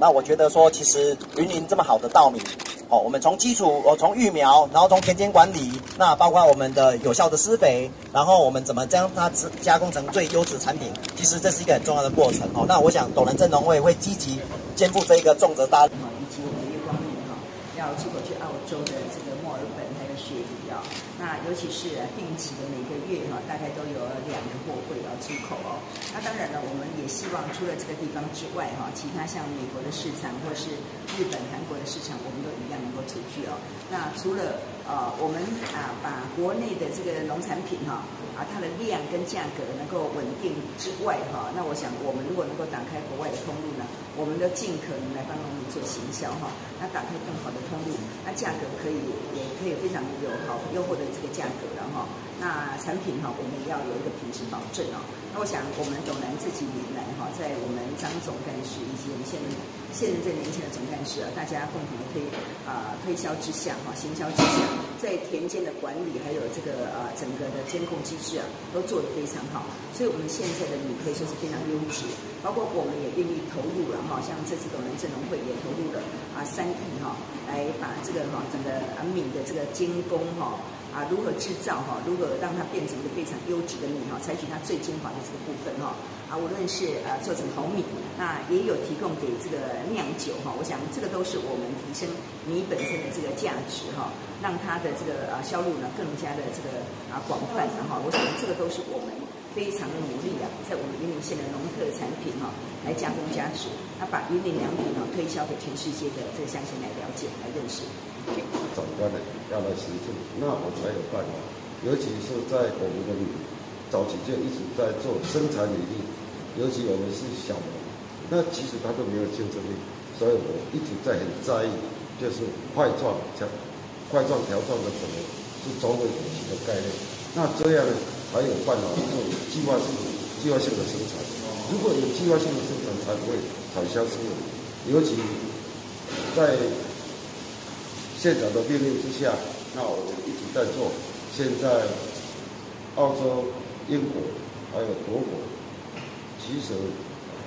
那我觉得说，其实云林这么好的稻米，我们从基础，从育苗，然后从田间管理，那包括我们的有效的施肥，然后我们怎么将它加工成最优质产品，其实这是一个很重要的过程。那我想斗南镇农会会积极肩负这一个重责大任。以及我们月光米要出口去澳洲的这个墨尔本还有雪梨那尤其是定期的每个月大概都有2个货柜要出口那当然了，我们也希望除了这个地方之外其他像美国的市场或是日本、韩国的市场，我们都一样能够出去那除了我们把国内的这个农产品它的量跟价格能够稳定之外那我想我们如果能够打开国外的通路呢，我们都尽可能来帮农民做行销那打开更好的通路，那价格也可以非常有好优厚的这个价格了那产品我们也要有一个品质保证那我想我们斗南这几年来在我们张总干事以及我们现任这年轻的总干事大家共同的推销之下行销之下，在田间的管理还有这个整个的监控机制都做得非常好，所以我们现在的米可以说是非常优质，包括我们也愿意投入了像这次斗南镇农会也投入了3亿来把这个整个米的这个监工如何制造如何让它变成一个非常优质的米采取它最精华的这个部分无论是做成好米，那也有提供给这个酿酒我想这个都是我们提升米本身的这个价值让它的这个销路呢更加的这个广泛我想这个都是我们非常努力在我们云林县的农特产品来加工加值，那把云林良品推销给全世界的这个乡亲来了解来认识。长官呢要来协助，那我才有办法。尤其是在我们的早期就一直在做生产履历，尤其我们是小农，那其实它都没有竞争力，所以我一直在很在意，就是块状条状的什么是中微体系的概念。那这样呢才有办法做计划性的生产。如果有计划性的生产，才不会产销失误。尤其在县长的命令之下，那我们一直在做。现在澳洲、英国还有德国，其实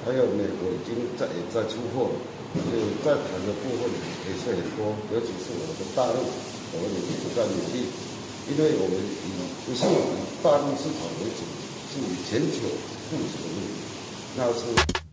还有美国已经也在出货了，所以在谈的部分也是很多，尤其是我们的大陆，我们也一直在努力，因为我们不是以大陆市场为主，是以全球布局的目的，那是。